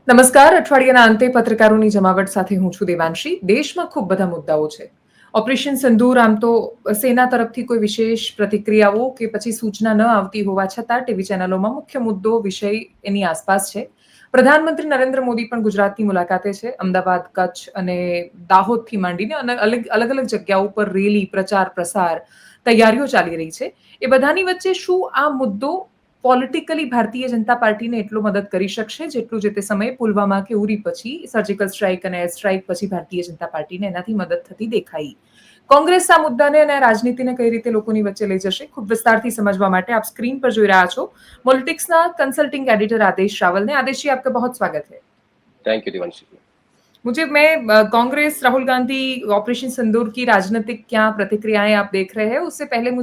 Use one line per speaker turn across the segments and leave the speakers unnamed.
નમસ્કાર. અઠવાડિયાના અંતે પત્રકારોની જમાવટ સાથે હું છું દેવાંશી. દેશમાં ખૂબ બધા મુદ્દાઓ છે. ઓપરેશન સિંદૂર આમ તો સેના તરફથી કોઈ વિશેષ પ્રતિક્રિયાઓ કે પછી સૂચના ન આવતી હોવા છતાં ટીવી ચેનલોમાં મુખ્ય મુદ્દો વિષય એની આસપાસ છે. પ્રધાનમંત્રી નરેન્દ્ર મોદી પણ ગુજરાતની મુલાકાતે છે. અમદાવાદ, કચ્છ અને દાહોદથી માંડીને અલગ અલગ અલગ જગ્યાઓ પર રેલી, પ્રચાર, પ્રસાર, તૈયારીઓ ચાલી રહી છે. એ બધાની વચ્ચે શું આ મુદ્દો પોલિટિકલી ભારતીય જનતા પાર્ટીને એટલો મદદ કરી શકશે જેટલું જે તે સમયે પુલવામા કે ઉરી પછી સર્જિકલ સ્ટ્રાઇક અને એર સ્ટ્રાઇક પછી ભારતીય જનતા પાર્ટીને એનાથી મદદ થતી દેખાઈ. કોંગ્રેસ આ મુદ્દાને અને રાજનીતિને કઈ રીતે લોકોની વચ્ચે લઈ જશે ખૂબ વિસ્તારથી સમજવા માટે આપ સ્ક્રીન પર જોઈ રહ્યા છો पॉलिटिक्सના कंसल्टिंग एडिटर आदेश रावल ने। आदेश जी, आपका बहुत स्वागत है।
Thank you Divanshi.
मैं कांग्रेस राहुल गांधी ऑपरेशन सिंदूर की राजनीतिक क्या प्रतिक्रियाएं आप देख रहे हैं, उससे पहले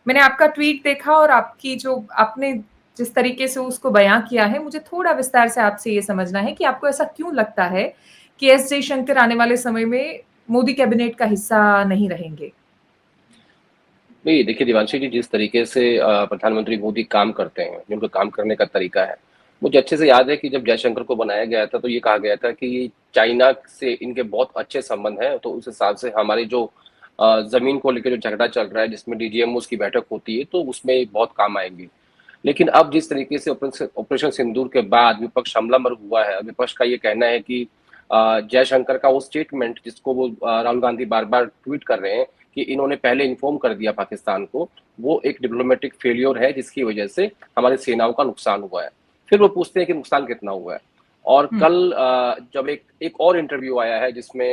मैंने आपका ट्वीट देखा और आपकी जो आपने जिस तरीके से उसको बयां किया है, मुझे थोड़ा विस्तार से आपसे ये समझना है कि आपको ऐसा क्यों लगता है कि एस जयशंकर आने वाले समय में मोदी कैबिनेट का हिस्सा नहीं रहेंगे।
नहीं, देखिए दिवांशी जी, जिस तरीके से प्रधानमंत्री मोदी काम करते हैं, जो उनका काम करने का तरीका है, मुझे अच्छे से याद है कि जब जयशंकर को बनाया गया था तो ये कहा गया था कि चाइना से इनके बहुत अच्छे संबंध हैं, तो उस हिसाब से हमारी जो ज़मीन को लेकर जो झगड़ा चल रहा है, जिसमें डीजीएमओस की बैठक होती है, तो उसमें बहुत काम आएँगी। लेकिन अब जिस तरीके से ऑपरेशन सिंदूर के बाद विपक्ष हमलावर हुआ है, विपक्ष का ये कहना है कि जयशंकर का वो स्टेटमेंट जिसको वो राहुल गांधी बार-बार ट्वीट कर रहे हैं कि इन्होंने पहले इन्फॉर्म कर दिया पाकिस्तान को, वो एक डिप्लोमेटिक फेल्योर है जिसकी वजह से हमारी सेनाओं का नुकसान हुआ है। फिर वो पूछते हैं कि नुकसान कितना हुआ है। और कल जब एक और इंटरव्यू आया है जिसमें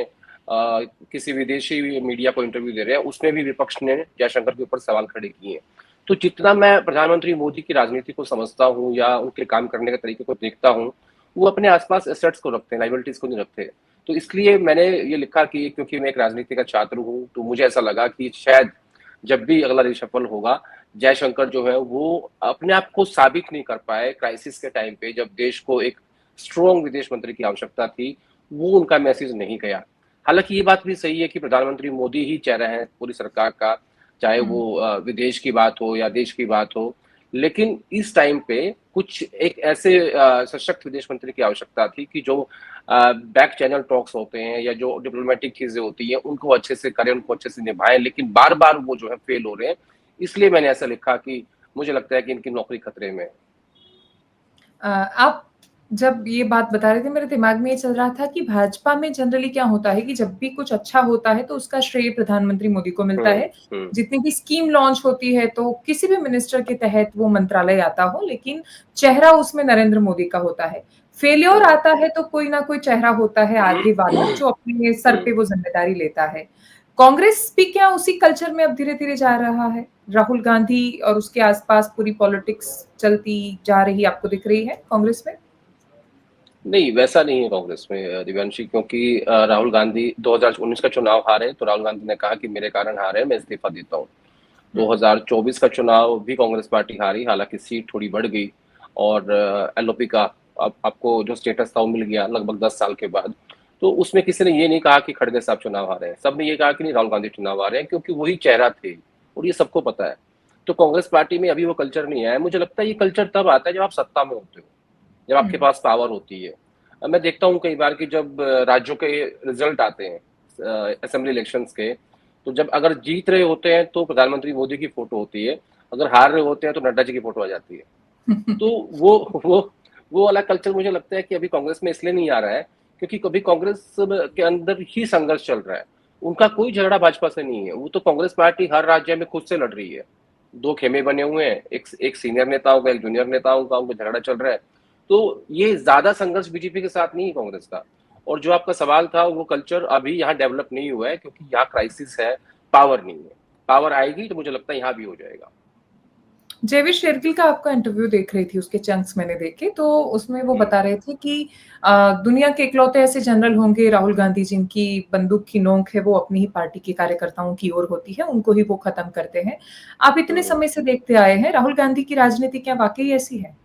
किसी विदेशी मीडिया को इंटरव्यू दे रहे हैं, उसमें भी विपक्ष ने जयशंकर के ऊपर सवाल खड़े किए हैं। तो जितना मैं प्रधानमंत्री मोदी की राजनीति को समझता हूँ या उनके काम करने के तरीके को देखता हूँ, वो अपने आसपास एसेट्स को रखते हैं, लायबिलिटीज को नहीं रखते। तो इसलिए मैंने ये लिखा कि क्योंकि मैं एक राजनीति का छात्र हूँ, तो मुझे ऐसा लगा कि शायद जब भी अगला रिशफल होगा, जयशंकर जो है वो अपने आप को साबित नहीं कर पाए क्राइसिस के टाइम पे, जब देश को एक स्ट्रॉन्ग विदेश मंत्री की आवश्यकता थी, वो उनका मैसेज नहीं गया। हालांकि ये बात भी सही है कि प्रधानमंत्री मोदी ही चेहरा है पूरी सरकार का, चाहे वो विदेश की बात हो या देश की बात हो। लेकिन इस टाइम पे कुछ एक ऐसे सशक्त विदेश मंत्री की आवश्यकता थी कि जो बैक चैनल टॉक्स होते हैं या जो डिप्लोमेटिक चीजें होती हैं उनको अच्छे से करें, उनको अच्छे से निभाएं, लेकिन बार बार वो जो है फेल हो रहे हैं। इसलिए मैंने ऐसा लिखा कि मुझे लगता है कि इनकी नौकरी खतरे में है।
आप जब ये बात बता रहे थे, मेरे दिमाग में ये चल रहा था कि भाजपा में जनरली क्या होता है कि जब भी कुछ अच्छा होता है तो उसका श्रेय प्रधानमंत्री मोदी को मिलता है।
हम्म।
जितनी भी स्कीम लॉन्च होती है तो किसी भी मिनिस्टर के तहत वो मंत्रालय आता हो, लेकिन चेहरा उसमें नरेंद्र मोदी का होता है। फेल्योर आता है तो कोई ना कोई चेहरा होता है आगे वाला जो अपने सर पे वो जिम्मेदारी लेता है। कांग्रेस भी क्या उसी कल्चर में अब धीरे-धीरे जा रहा है? राहुल गांधी और उसके आसपास पूरी पॉलिटिक्स चलती जा रही आपको दिख रही है कांग्रेस में?
नहीं, वैसा नहीं है कांग्रेस में दिव्यांशी, क्योंकि राहुल गांधी 2019 का चुनाव हारे तो राहुल गांधी ने कहा कि मेरे कारण हारे, मैं इस्तीफा देता हूँ। 2024 का चुनाव भी कांग्रेस पार्टी हारी, हालांकि सीट थोड़ी बढ़ गई और एलओपी का आपको जो स्टेटस था वो मिल गया लगभग 10 साल के बाद। तो उसमें किसी ने ये नहीं कहा कि खड़गे साहब चुनाव हारे हैं, सबने ये कहा कि नहीं, राहुल गांधी चुनाव हारे हैं, क्योंकि वही चेहरा थे और ये सबको पता है। तो कांग्रेस पार्टी में अभी वो कल्चर नहीं आया। मुझे लगता है ये कल्चर तब आता है जब आप सत्ता में होते हो, जब आपके पास पावर होती है। मैं देखता हूँ कई बार कि जब राज्यों के रिजल्ट आते हैं असेंबली इलेक्शंस के, तो जब अगर जीत रहे होते हैं तो प्रधानमंत्री मोदी की फोटो होती है, अगर हार रहे होते हैं तो नड्डा जी की फोटो आ जाती है। तो वो वाला कल्चर मुझे लगता है कि अभी कांग्रेस में इसलिए नहीं आ रहा है क्योंकि कभी कांग्रेस के अंदर ही संघर्ष चल रहा है। उनका कोई झगड़ा भाजपा से नहीं है, वो तो कांग्रेस पार्टी हर राज्य में खुद से लड़ रही है। दो खेमे बने हुए हैं, एक सीनियर नेताओं का, एक जूनियर नेताओं का, उनको झगड़ा चल रहा है। तो ये ज्यादा संघर्ष बीजेपी के साथ नहीं है कांग्रेस का। और जो आपका सवाल था, वो कल्चर अभी यहाँ डेवलप नहीं हुआ है क्योंकि यहाँ क्राइसिस है, पावर नहीं है। पावर आएगी तो मुझे लगता है यहाँ भी हो जाएगा।
जयवीर शेरगिल का आपका इंटरव्यू देख रही थी, उसके चंक्स मैंने देखे, तो उसमें वो बता रहे थे कि दुनिया के इकलौते ऐसे जनरल होंगे राहुल गांधी जिनकी बंदूक की नोक है वो अपनी ही पार्टी के कार्यकर्ताओं की ओर होती है, उनको ही वो खत्म करते हैं। आप इतने समय से देखते आए हैं, राहुल गांधी की राजनीति क्या वाकई ऐसी है?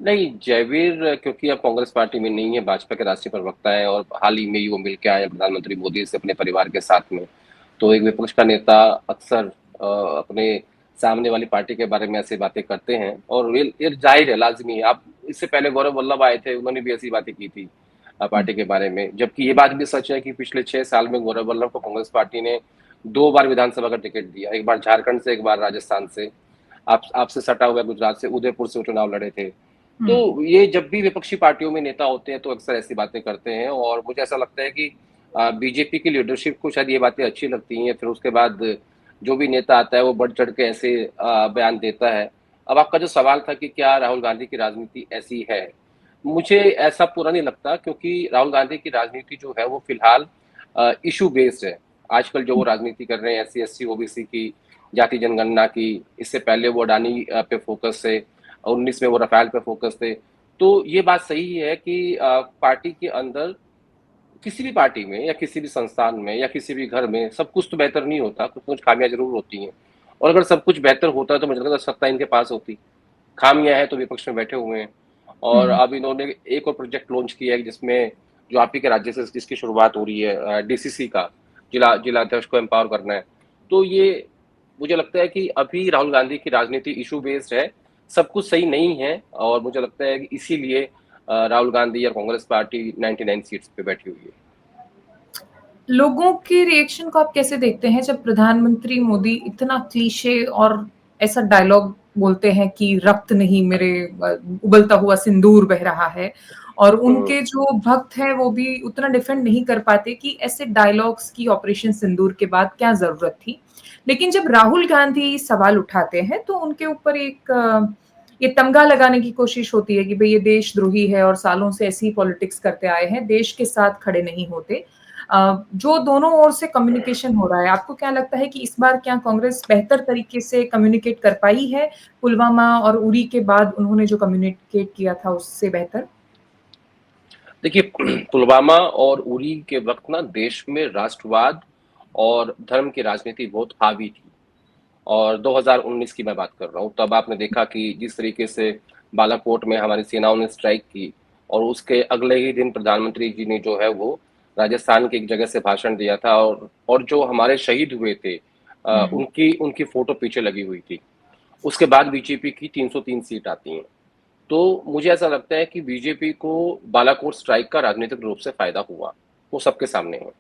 नहीं, जयवीर क्योंकि अब कांग्रेस पार्टी में नहीं है, भाजपा के राष्ट्रीय प्रवक्ता है और हाल ही में ही वो मिल के आए प्रधानमंत्री मोदी से अपने परिवार के साथ में। तो एक विपक्ष का नेता अक्सर अपने सामने वाली पार्टी के बारे में ऐसी बातें करते हैं, और ये जाहिर है, लाजमी है। आप इससे पहले गौरव वल्लभ आए थे, उन्होंने भी ऐसी बातें की थी पार्टी के बारे में। जबकि ये बात भी सच है कि पिछले 6 साल में गौरव वल्लभ को कांग्रेस पार्टी ने 2 बार विधानसभा का टिकट दिया, एक बार झारखंड से, एक बार राजस्थान से। आप आपसे सटा हुआ गुजरात से, उदयपुर से वो चुनाव लड़े थे। तो ये जब भी विपक्षी पार्टियों में नेता होते हैं तो अक्सर ऐसी बातें करते हैं, और मुझे ऐसा लगता है कि बीजेपी की लीडरशिप को शायद ये बातें अच्छी लगती हैं। फिर उसके बाद जो भी नेता आता है वो बढ़ चढ़ के ऐसे बयान देता है। अब आपका जो सवाल था कि क्या राहुल गांधी की राजनीति ऐसी है, मुझे ऐसा पूरा नहीं लगता, क्योंकि राहुल गांधी की राजनीति जो है वो फिलहाल इशू बेस्ड है। आजकल जो वो राजनीति कर रहे हैं एससी एसटी ओबीसी की, जाति जनगणना की, इससे पहले वो अडानी पे फोकस थे, 19 में वो राफेल पे फोकस थे। तो ये बात सही है कि पार्टी के अंदर, किसी भी पार्टी में या किसी भी संस्थान में या किसी भी घर में सब कुछ तो बेहतर नहीं होता, कुछ कुछ खामियां जरूर होती हैं। और अगर सब कुछ बेहतर होता तो मुझे लगता है सत्ता इनके पास होती। खामियां हैं तो विपक्ष में बैठे हुए हैं। और अब इन्होंने एक और प्रोजेक्ट लॉन्च किया है जिसमें, जो आप ही के राज्य से जिसकी शुरुआत हो रही है, डीसीसी का, जिला अध्यक्ष को एम्पावर करना है। तो ये मुझे लगता है कि अभी राहुल गांधी की राजनीति इशू बेस्ड है, सब कुछ सही नहीं है, और मुझे लगता है कि इसीलिए राहुल गांधी और कांग्रेस पार्टी 99 सीट्स पे बैठी हुई है।
लोगों के रिएक्शन को आप कैसे देखते हैं जब प्रधानमंत्री मोदी इतना क्लीशे और ऐसा डायलॉग बोलते हैं कि रक्त नहीं मेरे उबलता हुआ सिंदूर बह रहा है, और उनके जो भक्त हैं वो भी उतना डिफेंड नहीं कर पाते कि ऐसे डायलॉग्स की ऑपरेशन सिंदूर के बाद क्या जरूरत थी। लेकिन जब राहुल गांधी सवाल उठाते हैं तो उनके ऊपर एक ये तमगा लगाने की कोशिश होती है कि भाई ये देशद्रोही है और सालों से ऐसी पॉलिटिक्स करते आए हैं, देश के साथ खड़े नहीं होते। जो दोनों ओर से कम्युनिकेशन हो रहा है, आपको क्या लगता है कि इस बार क्या कांग्रेस बेहतर तरीके से कम्युनिकेट कर पाई है? पुलवामा और उरी के बाद उन्होंने जो कम्युनिकेट किया था उससे बेहतर?
देखिए, पुलवामा और उरी के वक्त ना देश में राष्ट्रवाद और धर्म की राजनीति बहुत हावी थी। और 2019 की मैं बात कर रहा हूँ, तब आपने देखा कि जिस तरीके से बालाकोट में हमारी सेनाओं ने स्ट्राइक की, और उसके अगले ही दिन प्रधानमंत्री जी ने जो है वो राजस्थान की एक जगह से भाषण दिया था, और जो हमारे शहीद हुए थे उनकी उनकी फोटो पीछे लगी हुई थी। उसके बाद बीजेपी की 303 सीट आती हैं। तो मुझे ऐसा लगता है कि बीजेपी को बालाकोट स्ट्राइक का राजनीतिक रूप से फायदा हुआ, वो सबके सामने है।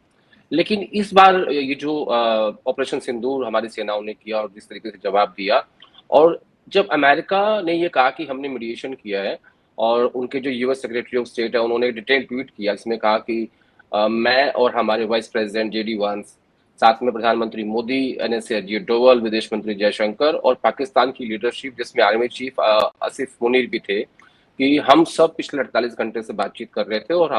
लेकिन इस बार ये जो ऑपरेशन सिंदूर हमारी सेनाओं ने किया और जिस तरीके से जवाब दिया, और जब अमेरिका ने ये कहा कि हमने मीडिएशन किया है, और उनके जो यूएस सेक्रेटरी ऑफ स्टेट है उन्होंने एक डिटेल ट्वीट किया जिसमें कहा कि मैं और हमारे वाइस प्रेसिडेंट जेडी वांस, साथ में प्रधानमंत्री मोदी, एनएसए अजीत डोवल, विदेश मंत्री जयशंकर और पाकिस्तान की लीडरशिप जिसमें आर्मी चीफ आसिफ मुनीर भी थे, कि हम सब पिछले 48 घंटे से बातचीत कर रहे थे, और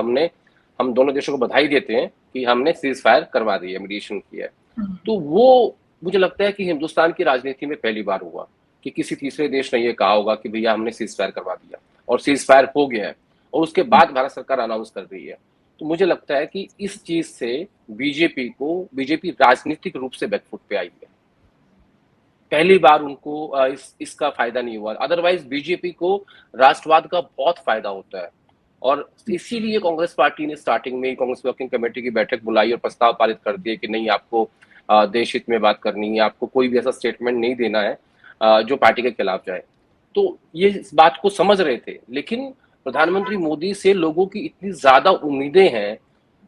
हम दोनों देशों को बधाई देते हैं कि हमने सीज फायर करवा दी है, मीडिएशन किया है। तो वो मुझे लगता है कि हिंदुस्तान की राजनीति में पहली बार हुआ कि किसी तीसरे देश ने ये कहा होगा कि भैया हमने सीज फायर करवा दिया, और सीज फायर हो गया है, और उसके बाद भारत सरकार अनाउंस कर रही है। तो मुझे लगता है कि इस चीज से बीजेपी राजनीतिक रूप से बैकफुट पे आई है। पहली बार उनको इसका फायदा नहीं हुआ, अदरवाइज बीजेपी को राष्ट्रवाद का बहुत फायदा होता है। और इसीलिए कांग्रेस पार्टी ने स्टार्टिंग में कांग्रेस वर्किंग कमेटी की बैठक बुलाई और प्रस्ताव पारित कर दिए कि नहीं, आपको देश हित में बात करनी है, आपको कोई भी ऐसा स्टेटमेंट नहीं देना है जो पार्टी के खिलाफ जाए। तो ये इस बात को समझ रहे थे, लेकिन प्रधानमंत्री मोदी से लोगों की इतनी ज्यादा उम्मीदें हैं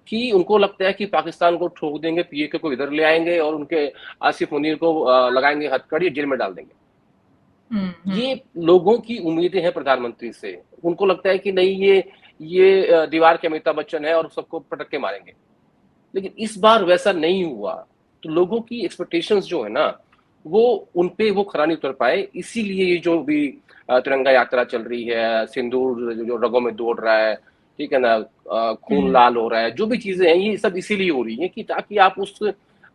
कि उनको लगता है कि पाकिस्तान को ठोक देंगे, पीएके को इधर ले आएंगे और उनके आसिफ मुनीर को लगाएंगे हथकड़ी, जेल में डाल देंगे। ये लोगों की उम्मीदें हैं प्रधानमंत्री से। उनको लगता है कि नहीं, ये दीवार के अमिताभ बच्चन है और सबको पटक के मारेंगे। लेकिन इस बार वैसा नहीं हुआ। तो लोगों की एक्सपेक्टेशंस जो है ना, वो उनपे वो खरा नहीं उतर पाए। इसीलिए ये जो भी तिरंगा यात्रा चल रही है, सिंदूर जो रगों में दौड़ रहा है, ठीक है ना, खून लाल हो रहा है, जो भी चीजें हैं ये सब इसीलिए हो रही है कि ताकि आप उस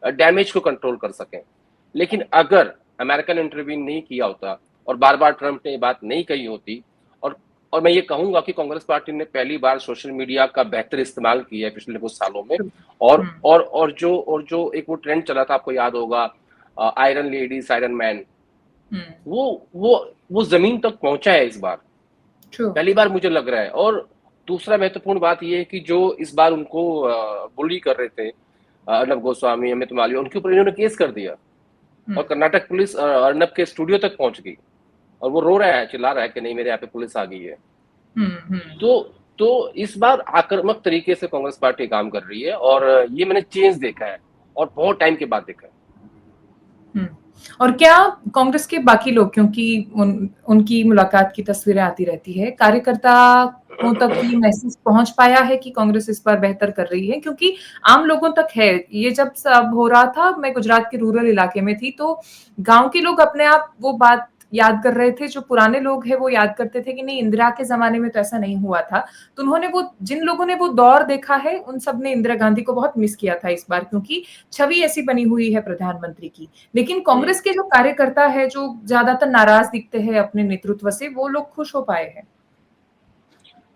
डैमेज को कंट्रोल कर सकें। लेकिन अगर अमेरिका ने इंटरवीन नहीं किया होता और बार बार ट्रंप ने ये बात नहीं कही होती, और मैं ये कहूंगा कि कांग्रेस पार्टी ने पहली बार सोशल मीडिया का बेहतर इस्तेमाल किया है पिछले कुछ सालों में। और जो एक वो ट्रेंड चला था, आपको याद होगा, आयरन लेडीज आयरन मैन, वो जमीन तक पहुंचा है इस बार, पहली बार मुझे लग रहा है। और दूसरा महत्वपूर्ण बात यह है कि जो इस बार उनको बुली कर रहे थे, अर्नब गोस्वामी, अमित मालवीय, उनके ऊपर इन्होंने केस कर दिया। और कर्नाटक पुलिस अर्नब के स्टूडियो तक पहुंच गई और वो रो रहा है, चिल्ला रहा है कि नहीं मेरे यहाँ पे पुलिस आ गई है। तो तो इस बार आक्रामक तरीके से कांग्रेस पार्टी काम कर रही है और ये मैंने चेंज देखा है और बहुत टाइम के बाद देखा है।
और क्या कांग्रेस के बाकी लोग, क्योंकि उनकी मुलाकात की तस्वीरें आती रहती है, कार्यकर्ताओं तक ये मैसेज पहुंच पाया है कि कांग्रेस इस बार बेहतर कर रही है? क्योंकि आम लोगों तक है ये। जब सब हो रहा था, मैं गुजरात के रूरल इलाके में थी, तो गांव के लोग अपने आप वो बात याद कर रहे थे। जो पुराने लोग हैं वो याद करते थे कि नहीं, इंदिरा के जमाने में तो ऐसा नहीं हुआ था। तो उन्होंने वो, जिन लोगों ने वो दौर देखा है, उन सब ने इंदिरा गांधी को बहुत मिस किया था इस बार, क्योंकि छवि ऐसी बनी हुई है प्रधानमंत्री की। लेकिन कांग्रेस के जो कार्यकर्ता है, जो ज्यादातर नाराज दिखते हैं अपने नेतृत्व से, वो लोग खुश हो पाए हैं।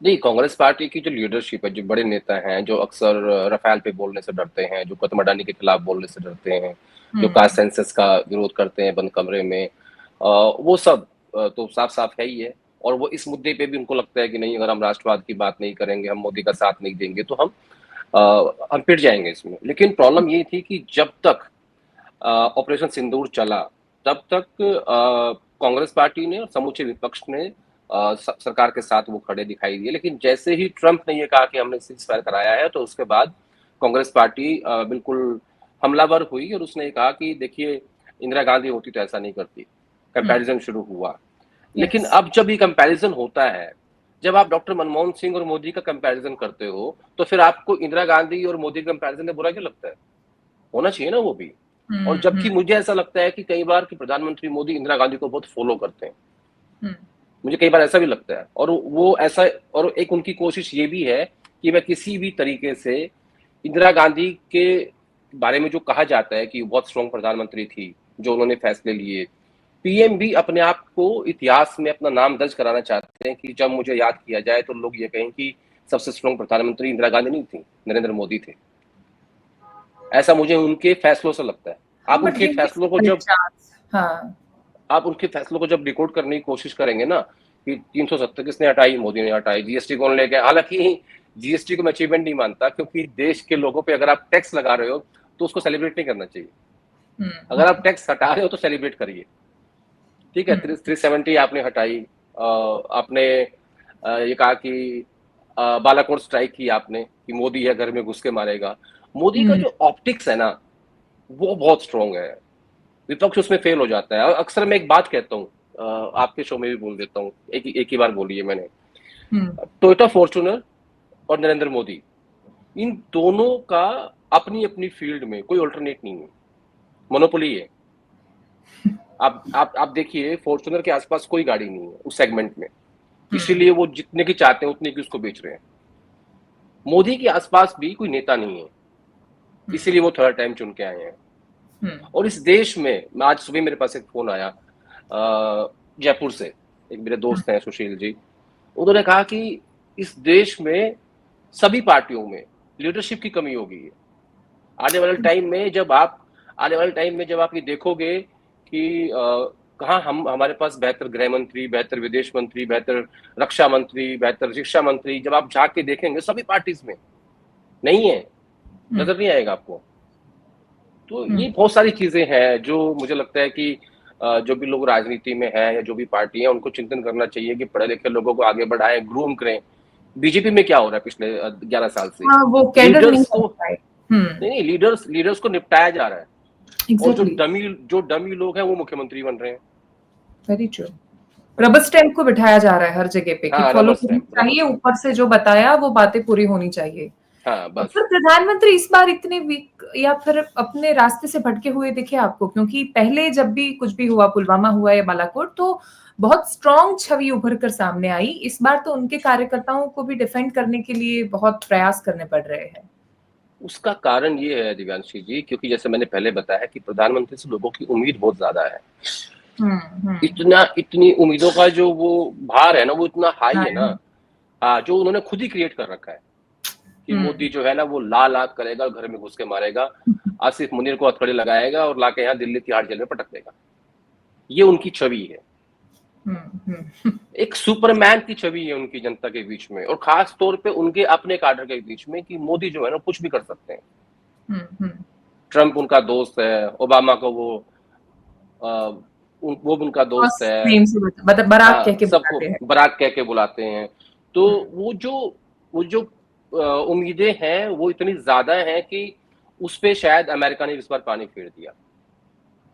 नहीं, कांग्रेस पार्टी की जो लीडरशिप है, जो बड़े नेता हैं, जो अक्सर रफाल पे बोलने से डरते हैं, जो कदम अडानी के खिलाफ बोलने से डरते हैं, जो कास्ट सेंसस का विरोध करते हैं बंद कमरे में, वो सब तो साफ साफ है ही है। और वो इस मुद्दे पे भी उनको लगता है कि नहीं, अगर हम राष्ट्रवाद की बात नहीं करेंगे, हम मोदी का साथ नहीं देंगे, तो हम पिट जाएंगे इसमें। लेकिन प्रॉब्लम ये थी कि जब तक ऑपरेशन सिंदूर चला, तब तक कांग्रेस पार्टी ने और समूचे विपक्ष ने सरकार के साथ वो खड़े दिखाई दिए। लेकिन जैसे ही ट्रंप ने ये कहा कि हमने सीज फायर कराया है, तो उसके बाद कांग्रेस पार्टी बिल्कुल हमलावर हुई और उसने कहा कि देखिए, इंदिरा गांधी होती तो ऐसा नहीं करती। कंपैरिजन शुरू हुआ। लेकिन अब जब ये कंपैरिजन होता है, जब आप डॉक्टर मनमोहन सिंह और मोदी का कंपैरिजन करते हो, तो फिर आपको इंदिरा गांधी और मोदी का कंपैरिजन बुरा क्यों लगता है? होना चाहिए ना वो भी। और जबकि मुझे ऐसा लगता है कि कई बार कि प्रधानमंत्री मोदी इंदिरा गांधी को बहुत फॉलो करते हैं। मुझे कई बार ऐसा भी लगता है। और वो ऐसा, और एक उनकी कोशिश ये भी है कि वह किसी भी तरीके से इंदिरा गांधी के बारे में जो कहा जाता है कि बहुत स्ट्रॉन्ग प्रधानमंत्री थी, जो उन्होंने फैसले लिए, पीएम भी अपने आप को इतिहास में अपना नाम दर्ज कराना चाहते हैं कि जब मुझे याद किया जाए तो लोग ये कहें कि सबसे स्ट्रॉन्ग प्रधानमंत्री इंदिरा गांधी नहीं थी, नरेंद्र मोदी थे। ऐसा मुझे उनके फैसलों से लगता है। आप उनके फैसलों को जब आप उनके फैसलों को जब डिकोड करने की कोशिश करेंगे ना, कि 370 किसने हटाई, मोदी ने हटाई, जीएसटी कौन ले गया। हालांकि जीएसटी को मैं अचीवमेंट नहीं मानता, क्योंकि देश के लोगों पे अगर आप टैक्स लगा रहे हो तो उसको सेलिब्रेट नहीं करना चाहिए। अगर आप टैक्स हटा रहे हो तो सेलिब्रेट करिए, ठीक है। 370 आपने हटाई, आपने ये कहा कि बालाकोट स्ट्राइक की आपने कि मोदी है घर में घुस के मारेगा। मोदी का जो ऑप्टिक्स है ना, वो बहुत स्ट्रॉन्ग है। विपक्ष उसमें फेल हो जाता है। और अक्सर मैं एक बात कहता हूँ, आपके शो में भी बोल देता हूँ, एक ही बार बोली है मैंने। टोयोटा फॉर्च्यूनर और नरेंद्र मोदी, इन दोनों का अपनी अपनी फील्ड में कोई अल्टरनेट नहीं है, मोनोपोली है। आप देखिए, फॉर्च्यूनर के आसपास कोई गाड़ी नहीं है उस सेगमेंट में, इसीलिए वो जितने की चाहते हैं उतने की उसको बेच रहे हैं। मोदी के आसपास भी कोई नेता नहीं है, इसीलिए वो थर्ड टाइम चुन के आए हैं। और इस देश में, आज सुबह मेरे पास एक फोन आया जयपुर से, एक मेरे दोस्त हैं सुशील जी, उन्होंने कहा कि इस देश में सभी पार्टियों में लीडरशिप की कमी हो गई है। आने वाले टाइम में जब आप ये देखोगे कि कहाँ हमारे पास बेहतर गृह मंत्री, बेहतर विदेश मंत्री, बेहतर रक्षा मंत्री, बेहतर शिक्षा मंत्री, जब आप झांक के देखेंगे सभी पार्टीज में नहीं है, नजर नहीं आएगा आपको। तो ये बहुत सारी चीजें हैं जो मुझे लगता है कि जो भी लोग राजनीति में हैं या जो भी पार्टी है, उनको चिंतन करना चाहिए कि पढ़े लिखे लोगों को आगे बढ़ाएं, ग्रूम करें। बीजेपी में क्या हो रहा है पिछले 11 साल से?
वो
लीडर्स को नहीं, लीडर्स को निपटाया जा रहा है। और जो डमी लोग हैं वो मुख्यमंत्री बन रहे हैं।
Very true. रबर स्टैंप को बिठाया जा रहा है हर जगह पे कि फॉलो करना चाहिए, ऊपर से जो बताया वो बातें पूरी होनी चाहिए।
बस।
पर प्रधानमंत्री इस बार इतने वीक या फिर अपने रास्ते से भटके हुए दिखे आपको? क्योंकि पहले जब भी कुछ भी हुआ, पुलवामा हुआ या बालाकोट, तो बहुत स्ट्रॉन्ग छवि उभर कर सामने आई। इस बार तो उनके कार्यकर्ताओं को भी डिफेंड करने के लिए बहुत प्रयास करने पड़ रहे हैं।
उसका कारण ये है दिव्यांशी जी, क्योंकि जैसे मैंने पहले बताया कि प्रधानमंत्री से लोगों की उम्मीद बहुत ज्यादा है। इतनी उम्मीदों का जो वो भार है ना, वो इतना हाई है ना, जो उन्होंने खुद ही क्रिएट कर रखा है कि मोदी जो है ना वो लाल आग करेगा, घर में घुस के मारेगा, आसिफ मुनीर को हथकड़ी लगाएगा और लाके यहाँ दिल्ली तिहाड़ जेल में पटक देगा। ये उनकी छवि है। एक सुपरमैन की छवि है उनकी जनता के बीच में, और खास तौर पे उनके अपने काडर के बीच में, कि मोदी जो है ना कुछ भी कर सकते हैं। ट्रंप उनका दोस्त है, ओबामा को वो वो भी उनका दोस्त
फर्स्ट
है।
नेम से मतलब बराक कह
हाँ,
के
सबको
बुलाते हैं।
बराक कह के बुलाते हैं। तो
हुँ।
वो जो उम्मीदें हैं वो इतनी ज़्यादा हैं कि उस पे शायद अमेरिका ने इस बार पानी फेर दिया।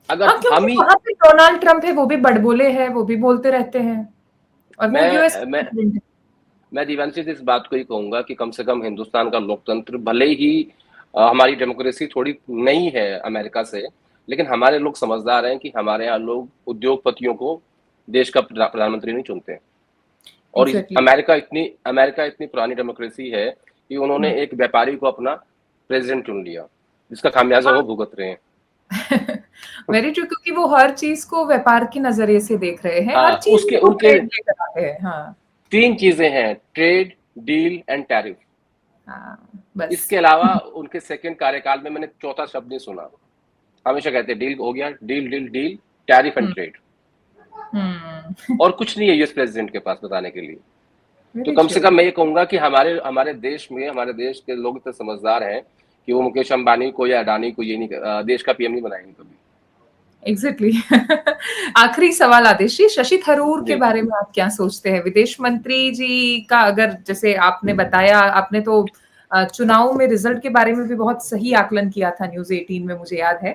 अगर
हाँ, क्योंकि
हम ही
वहाँ पे डोनाल्ड ट्रम्प है, वो भी बड़बोले हैं, वो भी बोलते रहते हैं और वो यूएस
मैं मैं
प्रेसिडेंट है।
मैं दिव्यांशी से इस बात को ही कहूँगा कि कम से कम हिंदुस्तान का लोकतंत्र भले ही हमारी डेमोक्रेसी थोड़ी नई है अमेरिका से, लेकिन हमारे लोग समझदार हैं कि हमारे यहाँ लोग उद्योगपतियों को देश का प्रधानमंत्री नहीं चुनते हैं। और
एग्ज़ैक्टली।
अमेरिका इतनी पुरानी डेमोक्रेसी है कि उन्होंने
हुँ।
एक व्यापारी को अपना प्रेसिडेंट चुन लिया, जिसका खामियाजा
हाँ।
वो भुगत रहे हैं।
वेरी ट्रू, क्योंकि वो हर चीज़ को व्यापार के नज़रिए से देख रहे हैं, हर
हाँ,
चीज़ में
उसके
वो
उनके
ट्रेड लेकर आते हैं। हाँ,
3 चीज़ें हैं, ट्रेड, डील एंड टैरिफ।
हाँ, बस।
इसके अलावा उनके सेकंड कार्यकाल में मैंने चौथा शब्द नहीं सुना। हमेशा कहते हैं डील हो गया, deal deal deal, tariff and
hmm,
trade.
Hmm.
और कुछ नहीं है यूएस प्रेसिडेंट के पास बताने के लिए। तो
वेरी
कम से
ट्रू।
कम मैं ये कहूँगा कि हमारे देश के लोग इतने समझदार हैं कि वो मुकेश अंबानी को या अडानी को ये नहीं देश का पीएम नहीं बनाएँगे कभी।
एग्ज़ैक्टली। आखिरी सवाल आतिश जी, शशि थरूर के
जी,
बारे में आप क्या सोचते हैं? विदेश मंत्री जी का अगर जैसे आपने बताया, आपने तो चुनाव में रिज़ल्ट के बारे में भी बहुत सही आकलन किया था न्यूज़ 18 में, मुझे याद है।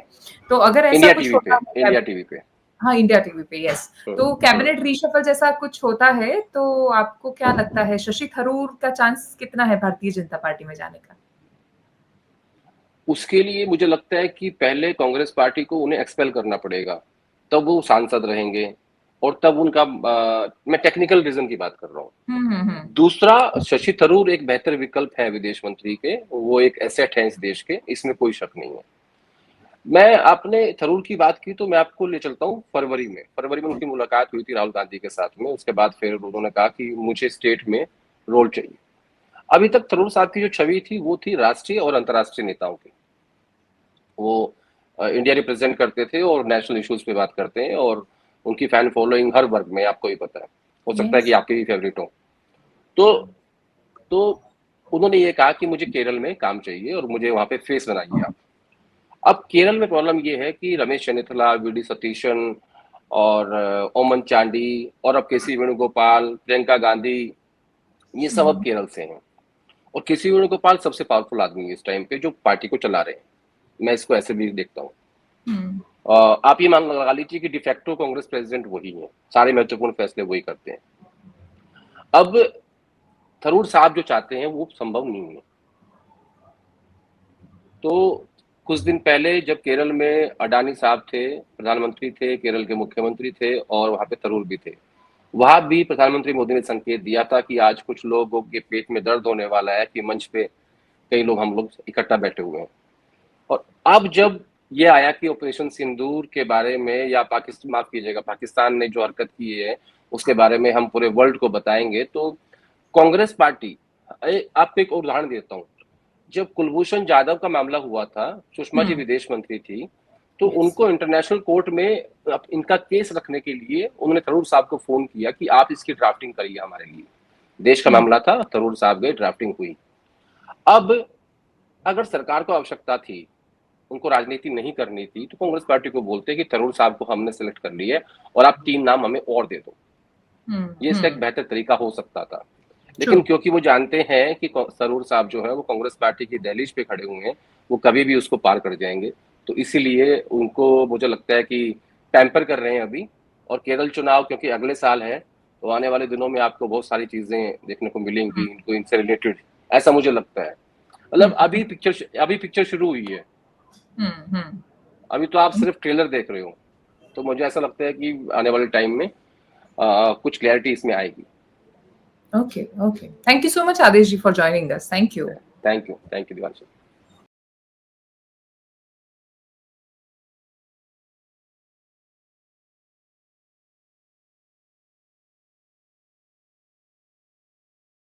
तो अगर ऐसा कुछ होता है
इंडिया टीवी पे।
हाँ, इंडिया टीवी पे, यस।
हुँ,
तो
हुँ।
कैबिनेट रीशफ़ल जैसा कुछ होता है, तो आपको क्या लगता है शशि थरूर का चांस कितना है भारतीय जनता पार्टी में जाने का?
उसके लिए मुझे लगता है कि पहले कांग्रेस पार्टी को उन्हें एक्सपेल करना पड़ेगा, तब वो सांसद रहेंगे और तब उनका मैं टेक्निकल रीज़न की बात कर रहा हूँ।
हुँ, हुँ, हुँ।
दूसरा, शशि थरूर एक बेहतर विकल्प है विदेश मंत्री के, वो एक एसेट है इस देश के, इसमें कोई शक नहीं है। मैं आपने थरूर की बात की तो मैं आपको ले चलता हूँ फरवरी में। फरवरी में उनकी मुलाकात हुई थी राहुल गांधी के साथ में, उसके बाद फिर उन्होंने कहा कि मुझे स्टेट में रोल चाहिए। अभी तक थरूर साहब की जो छवि थी वो थी राष्ट्रीय और अंतर्राष्ट्रीय नेताओं की। वो इंडिया रिप्रेजेंट करते थे और नेशनल इश्यूज पे बात करते हैं और उनकी फैन फॉलोइंग हर वर्ग में, आपको ही पता है। हो सकता है कि
यस।
आपके भी फेवरेट हो। तो तो उन्होंने ये कहा कि मुझे केरल में काम चाहिए और मुझे वहाँ पे फेस बनाइए आप। अब केरल में प्रॉब्लम ये है कि रमेश चन्नीथला, वीडी सतीशन और ओमन चांडी और अब केसी वेणुगोपाल, प्रियंका गांधी, ये सब अब
हुँ,
केरल से हैं। और केसी वेणुगोपाल सबसे पावरफुल आदमी है इस टाइम पे जो पार्टी को चला रहे हैं। मैं इसको ऐसे भी देखता हूँ।
हुँ।
आप ये मान लगा लीजिए कि डिफेक्टो कांग्रेस प्रेसिडेंट वही है, सारे महत्वपूर्ण फैसले वही करते हैं। अब थरूर साहब जो चाहते हैं वो संभव नहीं है। तो कुछ दिन पहले जब केरल में अडानी साहब थे, प्रधानमंत्री थे, केरल के मुख्यमंत्री थे और वहाँ पे थरूर भी थे। वहाँ भी प्रधानमंत्री मोदी ने संकेत दिया था कि आज कुछ लोगों के पेट में दर्द होने वाला है कि मंच पे कई लोग हम लोग इकट्ठा बैठे हुए हैं। और अब जब ये आया कि ऑपरेशन सिंदूर के बारे में या पाकिस्तान, माफ कीजिएगा, पाकिस्तान ने जो हरकत की है उसके बारे में हम पूरे वर्ल्ड को बताएंगे, तो कांग्रेस पार्टी, आपको एक और उदाहरण देता हूँ। जब कुलभूषण जाधव का मामला हुआ था, सुषमा जी
हुँ,
विदेश मंत्री थी, तो
यस।
उनको इंटरनेशनल कोर्ट में इनका केस रखने के लिए उन्होंने थरूर साहब को फोन किया कि आप इसकी ड्राफ्टिंग करिए हमारे लिए। देश का
हुँ,
मामला था, थरूर साहब गए, ड्राफ्टिंग हुई। अब अगर सरकार को आवश्यकता थी, उनको राजनीति नहीं करनी थी, तो कांग्रेस पार्टी को बोलते कि थरूर साहब को हमने सेलेक्ट कर लिया है और आप 3 नाम हमें और दे दो।
हुँ,
ये इसका एक
हुँ।
बेहतर तरीका हो सकता था।
ट्रू।
लेकिन क्योंकि वो जानते हैं कि थरूर साहब जो है वो कांग्रेस पार्टी की दहलीज पे खड़े हुए हैं, वो कभी भी उसको पार कर जाएंगे। तो इसीलिए उनको मुझे लगता है कि पैम्पर कर रहे हैं अभी। और केरल चुनाव क्योंकि अगले साल है, तो आने वाले दिनों में आपको बहुत सारी चीजें देखने को मिलेंगी
हुँ,
इनको इनसे रिलेटेड, ऐसा मुझे लगता है।
हुँ,
मतलब
हुँ,
अभी पिक्चर शुरू हुई है।
हुँ, हुँ।
अभी तो आप सिर्फ ट्रेलर देख रहे हो। तो मुझे ऐसा लगता है कि आने वाले टाइम में कुछ क्लैरिटी इसमें आएगी।
Okay, okay. Thank you so much, Adesh ji, for joining us. Thank you.
Thank you Divanshu.